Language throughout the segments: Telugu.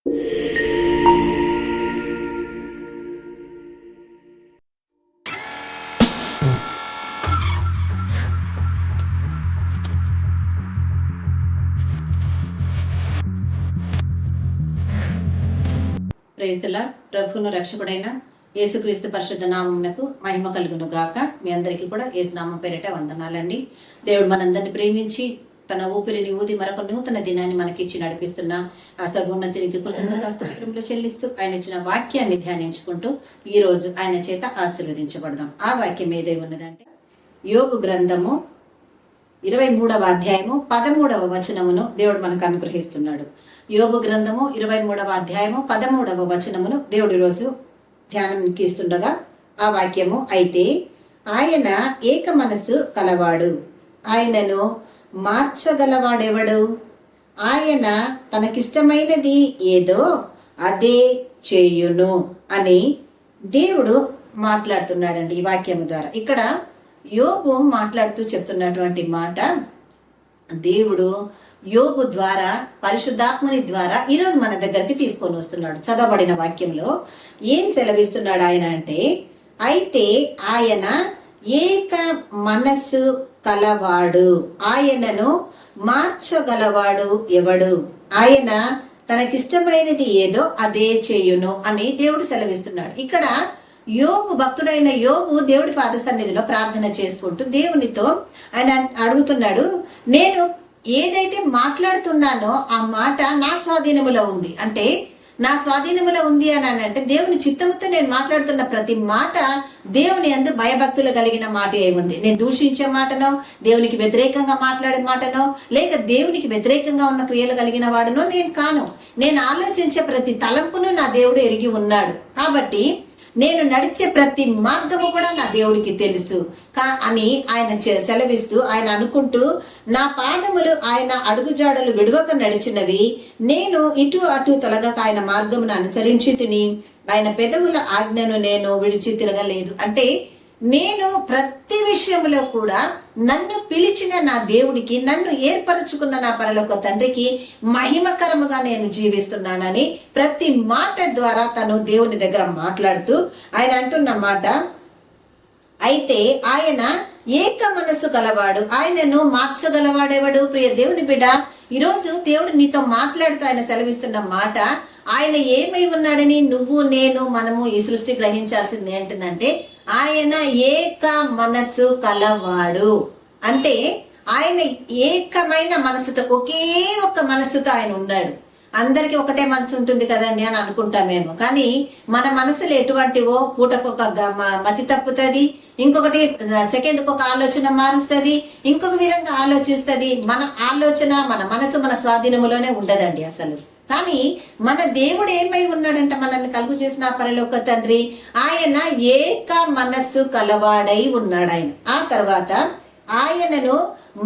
Praise the lord. ప్రభువును రక్షకుడైన యేసుక్రీస్తు పరిశుద్ధ నామమునకు మహిమ కలుగును గాక. మీ అందరికీ కూడా యేసు నామం పేరిట వందనాలండి. దేవుడు మనందరిని ప్రేమించి తన ఊపిరిని ఊది మరొక నూతన దినాన్ని మనకిచ్చి నడిపిస్తున్న ఆ సర్వోన్నతునికి కృతజ్ఞతాస్తుతులు చెల్లిస్తూ ఆయన ఇచ్చిన వాక్యాన్ని ధ్యానించుకుంటూ ఈ రోజు ఆయన చేత ఆశీర్వదించబడదాం. ఆ వాక్యం ఏదై ఉన్నదంటే యోబు గ్రంథము 23వ అధ్యాయము 13వ వచనమును దేవుడు మనకు అనుగ్రహిస్తున్నాడు. యోబు గ్రంథము 23వ అధ్యాయము 13వ వచనమును దేవుడి రోజు ధ్యానానికి ఇస్తుండగా ఆ వాక్యము, అయితే ఆయన ఏక మనసు కలవాడు, ఆయనను మార్చగలవాడెవడు? ఆయన తనకిష్టమైనది ఏదో అదే చేయును అని దేవుడు మాట్లాడుతున్నాడండి ఈ వాక్యము ద్వారా. ఇక్కడ యోబు మాట్లాడుతూ చెప్తున్నటువంటి మాట, దేవుడు యోబు ద్వారా పరిశుద్ధాత్మని ద్వారా ఈరోజు మన దగ్గరికి తీసుకొని వస్తున్నాడు. చదవబడిన వాక్యంలో ఏం సెలవిస్తున్నాడు ఆయన అంటే, అయితే ఆయన ఏక మనస్సు కలవాడు, ఆయనను మార్చగలవాడు ఎవడు? ఆయన తనకిష్టమైనది ఏదో అదే చేయును అని దేవుడు సెలవిస్తున్నాడు. ఇక్కడ యోబు, భక్తుడైన యోబు దేవుడి పాద సన్నిధిలో ప్రార్థన చేసుకుంటూ దేవునితో ఆయన అడుగుతున్నాడు, నేను ఏదైతే మాట్లాడుతున్నానో ఆ మాట నా స్వాధీనములో ఉంది. అంటే నా స్వాధీనములో ఉంది అని అంటే దేవుని చిత్తముతో నేను మాట్లాడుతున్న ప్రతి మాట దేవుని యందు భయభక్తులు కలిగిన మాట ఏముంది. నేను దూషించే మాటనో, దేవునికి వ్యతిరేకంగా మాట్లాడే మాటనో, లేక దేవునికి వ్యతిరేకంగా ఉన్న క్రియలు కలిగిన వాడునో నేను కాను. నేను ఆలోచించే ప్రతి తలంపును నా దేవుడు ఎరిగి ఉన్నాడు. కాబట్టి నేను నడిచే ప్రతి మార్గము కూడా నా దేవుడికి తెలుసు అని ఆయన సెలవిస్తూ ఆయన అనుకుంటూ, నా పాదములు ఆయన అడుగుజాడలు విడువక నడిచినవి, నేను ఇటు అటు తొలగక ఆయన మార్గమును అనుసరించి తిని, ఆయన పెదవుల ఆజ్ఞను నేను విడిచి తిరగలేదు. అంటే నేను ప్రతి విషయంలో కూడా నన్ను పిలిచిన నా దేవుడికి, నన్ను ఏర్పరచుకున్న నా పరలోక తండ్రికి మహిమకరముగా నేను జీవిస్తున్నానని ప్రతి మాట ద్వారా తను దేవుని దగ్గర మాట్లాడుతూ ఆయన అంటున్న మాట, అయితే ఆయన ఏక మనసు గలవాడు, ఆయనను మార్చగలవాడెవడు? ప్రియ దేవుని బిడ్డ, ఈరోజు దేవుడు నీతో మాట్లాడుతూ ఆయన సెలవిస్తున్న మాట, ఆయన ఏమై ఉన్నాడని నువ్వు నేను మనము ఈ సృష్టి గ్రహించాల్సింది ఏంటంటే, ఆయన ఏక మనస్సు కలవాడు. అంటే ఆయన ఏకమైన మనసుతో, ఒకే ఒక్క మనస్సుతో ఆయన ఉన్నాడు. అందరికి ఒకటే మనసు ఉంటుంది కదండి అని అనుకుంటామేమో, కానీ మన మనసులు ఎటువంటివో, పూటకొక మతి తప్పుతుంది, ఇంకొకటి సెకండ్కి ఒక ఆలోచన మారుస్తుంది, ఇంకొక విధంగా ఆలోచిస్తుంది. మన ఆలోచన, మన మనసు మన స్వాధీనములోనే ఉండదండి అసలు. కానీ మన దేవుడు ఏమై ఉన్నాడంట, మనల్ని కలుగు చేసిన పరలోక తండ్రి, ఆయన ఏక మనస్సు కలవాడై ఉన్నాడు ఆయన. ఆ తర్వాత ఆయనను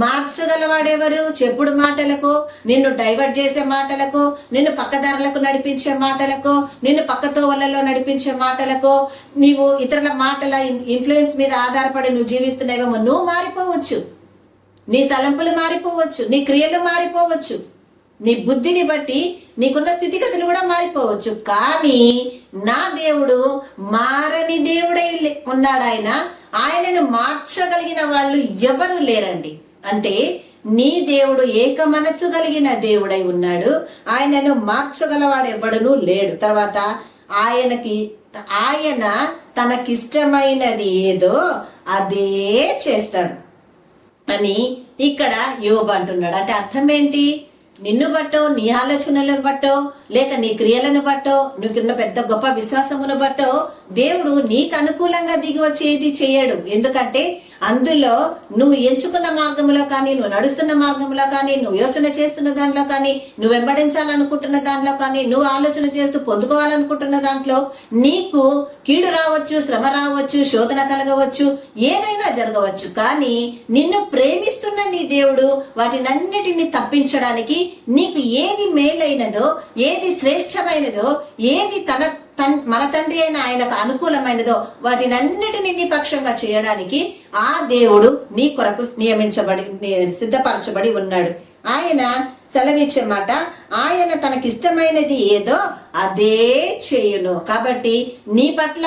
మార్చగలవాడెవడు? చెప్పుడు మాటలకు, నిన్ను డైవర్ట్ చేసే మాటలకు, నిన్ను పక్కదారులకు నడిపించే మాటలకు, నిన్ను పక్కతోవలలో నడిపించే మాటలకు, నీవు ఇతరుల మాటల ఇన్ఫ్లుయెన్స్ మీద ఆధారపడి నువ్వు జీవిస్తున్నావేమో, నువ్వు మారిపోవచ్చు, నీ తలంపులు మారిపోవచ్చు, నీ క్రియలు మారిపోవచ్చు, నీ బుద్ధిని బట్టి నీకున్న స్థితిగతులు కూడా మారిపోవచ్చు. కానీ నా దేవుడు మారని దేవుడై ఉన్నాడు. ఆయనను మార్చగలిగిన వాళ్ళు ఎవరు లేరండి. అంటే నీ దేవుడు ఏక మనస్సు కలిగిన దేవుడై ఉన్నాడు, ఆయనను మార్చగలవాడు ఎవడునూ లేడు. తర్వాత ఆయన తనకిష్టమైనది ఏదో అదే చేస్తాడు అని ఇక్కడ యోబు అంటున్నాడు. అంటే అర్థం ఏంటి? నిన్ను బట్టో, నీ ఆలోచనలను బట్టో, లేక నీ క్రియలను బట్టో, నీకున్న పెద్ద గొప్ప విశ్వాసమును బట్టో దేవుడు నీకు అనుకూలంగా దిగి వచ్చేది చేయడు. ఎందుకంటే అందులో నువ్వు ఎంచుకున్న మార్గంలో కానీ, నువ్వు నడుస్తున్న మార్గంలో కానీ, నువ్వు యోచన చేస్తున్న దాంట్లో కానీ, నువ్వు వెంబడించాలనుకుంటున్న దాంట్లో కానీ, నువ్వు ఆలోచన చేస్తూ పొందుకోవాలనుకుంటున్న దాంట్లో నీకు కీడు రావచ్చు, శ్రమ రావచ్చు, శోధన కలగవచ్చు, ఏదైనా జరగవచ్చు. కానీ నిన్ను ప్రేమిస్తున్న నీ దేవుడు వాటినన్నిటిని తప్పించడానికి నీకు ఏది మేలైనదో, ఏది శ్రేష్టమైనదో, ఏది మన తండ్రి అయిన ఆయనకు అనుకూలమైనదో వాటినన్నిటిని నీ పక్షంగా చేయడానికి ఆ దేవుడు నీ కొరకు సిద్ధపరచబడి ఉన్నాడు. ఆయన సెలవిచ్చే మాట, ఆయన తనకిష్టమైనది ఏదో అదే చేయును. కాబట్టి నీ పట్ల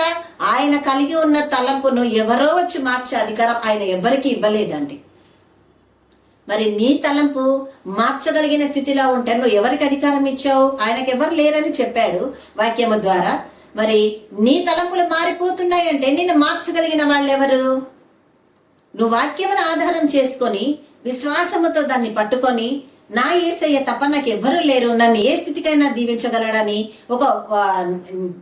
ఆయన కలిగి ఉన్న తలంపును ఎవరో వచ్చి మార్చే అధికారం ఆయన ఎవరికి ఇవ్వలేదండి. మరి నీ తలంపు మార్చగలిగిన స్థితిలో ఉంటే నువ్వు ఎవరికి అధికారం ఇచ్చావు? ఆయనకు ఎవరు లేరని చెప్పాడు వాక్యము ద్వారా. మరి నీ తలంపులు మారిపోతున్నాయంటే నిన్ను మార్చగలిగిన వాళ్ళు ఎవరు? నువ్వు వాక్యమును ఆధారం చేసుకొని విశ్వాసముతో దాన్ని పట్టుకొని, నా యేసయ్య తప్ప నాకు ఎవ్వరూ లేరు, నన్ను ఏ స్థితికైనా దీవించగలడని ఒక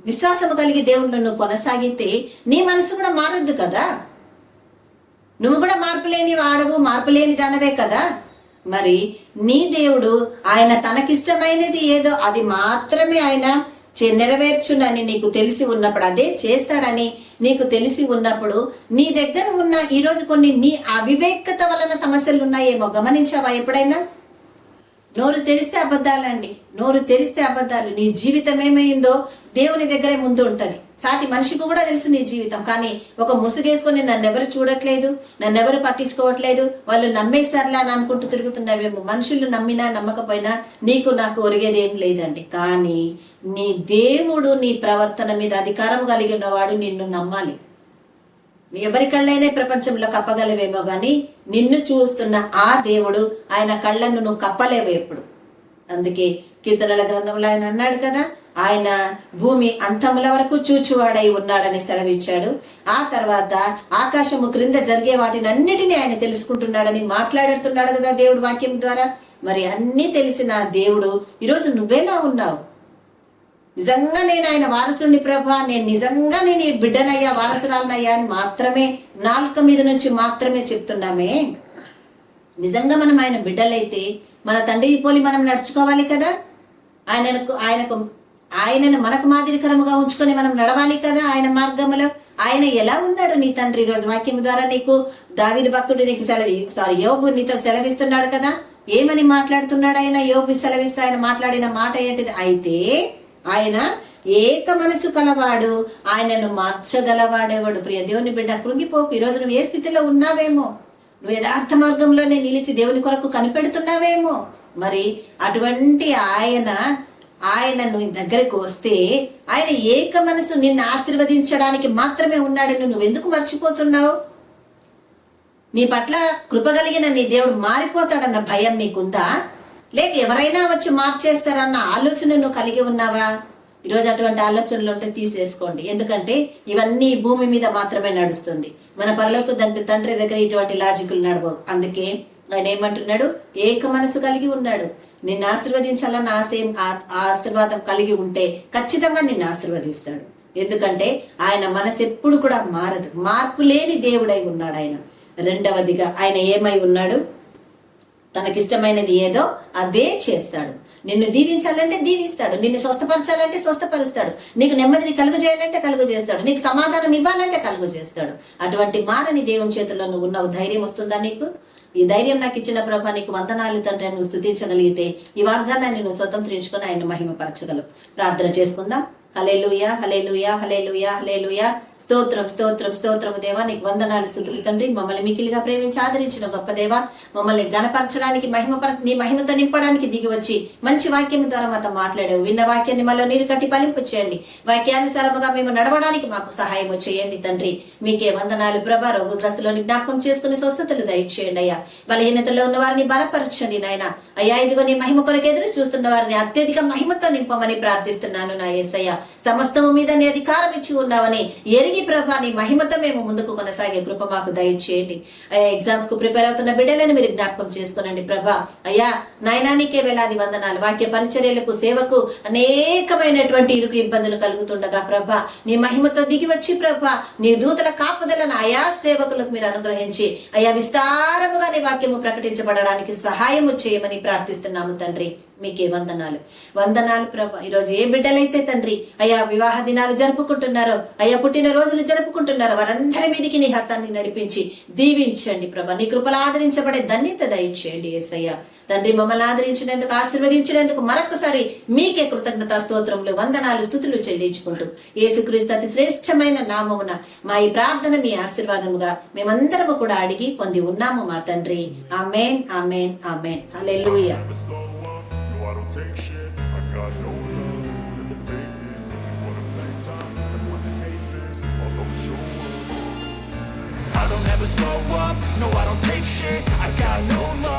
విశ్వాసము కలిగి దేవుణ్ణి నువ్వు కొనసాగితే నీ మనసు కూడా మారద్దు కదా. నువ్వు కూడా మార్పులేని వాడవు, మార్పులేని దానవే కదా. మరి నీ దేవుడు ఆయన తనకిష్టమైనది ఏదో అది మాత్రమే ఆయన నెరవేర్చునని నీకు తెలిసి ఉన్నప్పుడు, అదే చేస్తాడని నీకు తెలిసి ఉన్నప్పుడు, నీ దగ్గర ఉన్న ఈరోజు కొన్ని నీ అవివేకత వలన సమస్యలు ఉన్నాయేమో గమనించావా ఎప్పుడైనా? నోరు తెరిస్తే అబద్ధాలండి, నోరు తెరిస్తే అబద్ధాలు. నీ జీవితం ఏమైందో దేవుని దగ్గరే ముందు ఉంటది. సాటి మనిషికి కూడా తెలుసు నీ జీవితం. కానీ ఒక ముసుగేసుకొని నన్నెవరు చూడట్లేదు, నన్నెవరు పట్టించుకోవట్లేదు, వాళ్ళు నమ్మేస్తారులే అని అనుకుంటూ తిరుగుతున్నావేమో. మనుషులు నమ్మినా నమ్మకపోయినా నీకు నాకు ఒరిగేది ఏం లేదండి. కానీ నీ దేవుడు నీ ప్రవర్తన మీద అధికారం కలిగి ఉన్నవాడు నిన్ను నమ్మాలి. ఎవరి కళ్ళైనా ప్రపంచంలో కప్పగలవేమో గాని నిన్ను చూస్తున్న ఆ దేవుడు ఆయన కళ్ళను నువ్వు కప్పలేవు ఎప్పుడు. అందుకే కీర్తనల గ్రంథంలో ఆయన అన్నాడు కదా, ఆయన భూమి అంతముల వరకు చూచువాడై ఉన్నాడని సెలవిచ్చాడు. ఆ తర్వాత ఆకాశము క్రింద జరిగే వాటిని అన్నిటినీ ఆయన తెలుసుకుంటున్నాడని మాట్లాడుతున్నాడు కదా దేవుడు వాక్యం ద్వారా. మరి అన్ని తెలిసిన దేవుడు ఈరోజు నువ్వెలా ఉన్నావు? నిజంగా నేను ఆయన వారసుని ప్రభా, నేను నిజంగా నేను బిడ్డనయ్యా, వారసురాలనయ్యా అని మాత్రమే నాలుక మీద నుంచి మాత్రమే చెప్తున్నామే. నిజంగా మనం ఆయన బిడ్డలైతే మన తండ్రి పోలి మనం నడుచుకోవాలి కదా. ఆయనను మనకు మాదిరికరముగా ఉంచుకొని మనం నడవాలి కదా ఆయన మార్గంలో. ఆయన ఎలా ఉన్నాడు నీ తండ్రి? ఈరోజు వాక్యం ద్వారా నీకు దావీదు భక్తుడు నీకు యోబు నీతో సెలవిస్తున్నాడు కదా. ఏమని మాట్లాడుతున్నాడు ఆయన? యోబు సెలవిస్తూ ఆయన మాట్లాడిన మాట ఏంటిది? అయితే ఆయన ఏక మనసు కలవాడు, ఆయనను మార్చగలవాడేవాడు. ప్రియ దేవుని బిడ్డ, కృంగిపోకు. ఈరోజు నువ్వు ఏ స్థితిలో ఉన్నావేమో, నువ్వు యథార్థ మార్గంలోనే నిలిచి దేవుని కొరకు కనిపెడుతున్నావేమో. మరి అటువంటి ఆయన నువ్వు దగ్గరకు వస్తే ఆయన ఏక మనసు నిన్ను ఆశీర్వదించడానికి మాత్రమే ఉన్నాడని నువ్వెందుకు మర్చిపోతున్నావు? నీ పట్ల కృప కలిగిన నీ దేవుడు మారిపోతాడన్న భయం నీకుందా? లేక ఎవరైనా వచ్చి మార్చేస్తారన్న ఆలోచన నువ్వు కలిగి ఉన్నావా? ఈరోజు అటువంటి ఆలోచనలు ఉంటే తీసేసుకోండి. ఎందుకంటే ఇవన్నీ భూమి మీద మాత్రమే నడుస్తుంది. మన పరలోక తండ్రి దగ్గర ఇటువంటి లాజికులు నడవవు. అందుకే ఆయన ఏమంటున్నాడు? ఏక మనసు కలిగి ఉన్నాడు. నిన్ను ఆశీర్వదించాలన్న ఆశీర్వాదం కలిగి ఉంటే ఖచ్చితంగా నిన్ను ఆశీర్వదిస్తాడు. ఎందుకంటే ఆయన మనసు ఎప్పుడు కూడా మారదు. మార్పు లేని దేవుడై ఉన్నాడు ఆయన. రెండవదిగా ఆయన ఏమై ఉన్నాడు? తనకిష్టమైనది ఏదో అదే చేస్తాడు. నిన్ను దీవించాలంటే దీవిస్తాడు, నిన్ను స్వస్థపరచాలంటే స్వస్థపరుస్తాడు, నీకు నెమ్మదిని కలుగు చేయాలంటే కలుగు చేస్తాడు, నీకు సమాధానం ఇవ్వాలంటే కలుగు చేస్తాడు. అటువంటి మారని దేవుని చేతుల్లో నువ్వు ఉన్నావు. ధైర్యం వస్తుందా నీకు? ఈ ధైర్యం నాకు ఇచ్చిన ప్రభా నీకు వందనాలు తండ్రి నువ్వు స్తుతించగలిగితే ఈ వాగ్దానాన్ని నువ్వు స్వతంత్రించుకొని ఆయన మహిమపరచగలవు. ప్రార్థన చేసుకుందాం. హల్లెలూయా, హల్లెలూయా, హల్లెలూయా, హల్లెలూయా. స్తోత్రం, స్తోత్రం, స్తోత్రము దేవా, నీకు వందనాలు స్తుతులు తండ్రి. మమ్మల్ని మికిలిగా ప్రేమించి ఆదరించిన గొప్ప దేవా, మమ్మల్ని గణపరచడానికి నీ మహిమతో నింపడానికి దిగి వచ్చి మంచి వాక్యం ద్వారా మాతో మాట్లాడావు. విన్న వాక్యాన్ని మళ్ళీ నీరు కట్టి ఫలింపు చేయండి. వాక్యానుసారముగా మేము నడవడానికి మాకు సహాయం చేయండి తండ్రి. మీకే వందనాలు ప్రభా. రోగగ్రస్తులను జ్ఞాపకం చేసుకుని స్వస్థతలు దయచేయండి అయ్యా. బలహీనతలో ఉన్న వారిని బలపరచండి నాయన. అయ్యా ఇదిగో నీ మహిమ కొరకు ఎదురు చూస్తున్న వారిని అత్యధిక మహిమతో నింపమని ప్రార్థిస్తున్నాను నా యేసయ్య. సమస్తము మీద నీ అధికారం ఇచ్చి ఉన్నావని ఎరిగి ప్రభా నీ మహిమతో మేము ముందుకు కొనసాగే కృప మాకు దయచేయండి. అయ్యా ఎగ్జామ్స్ కు ప్రిపేర్ అవుతున్న బిడ్డలను మీరు జ్ఞాపకం చేసుకోనండి ప్రభా. అయ్యా నాయనానికే వేలాది వందనాలు. వాక్య పరిచర్యలకు సేవకు అనేకమైనటువంటి ఇరుకు ఇబ్బందులు కలుగుతుండగా ప్రభా నీ మహిమతో దిగి వచ్చి ప్రభా నీ దూతల కాపుదలను ఆయా సేవకులకు మీరు అనుగ్రహించి అయ్యా విస్తారముగా నీ వాక్యము ప్రకటించబడడానికి సహాయము చేయమని ప్రార్థిస్తున్నాము తండ్రి. మీకే వందనాలు, వందనాలు ప్రభా. ఈరోజు ఏ బిడ్డలైతే తండ్రి అయ్యా వివాహ దినాలు జరుపుకుంటున్నారో, అయ్యా పుట్టిన రోజులు జరుపుకుంటున్నారో వారందరి మీదకి నీ హస్తాన్ని నడిపించి దీవించండి ప్రభా. నీ కృపలు ఆదరించబడే ధన్యత దయచేయండి యేసయ్య తండ్రి. మమ్మల్ని ఆదరించినందుకు, ఆశీర్వదించినందుకు మరొకసారి మీకే కృతజ్ఞత స్తోత్రములు, వందనాలు, స్తుతులు చెల్లించుకుంటూ యేసుక్రీస్తు అతి శ్రేష్టమైన నామమున మా ఈ ప్రార్థన మీ ఆశీర్వాదముగా మేమందరము కూడా అడిగి పొంది ఉన్నాము మా తండ్రి. ఆమేన్, ఆమేన్, ఆమేన్. హల్లెలూయా. I don't take shit. I got no love for the fakeness. If you wanna play tough and wanna hate this, I'll always show up. I don't ever slow up, no I don't take shit. I got no love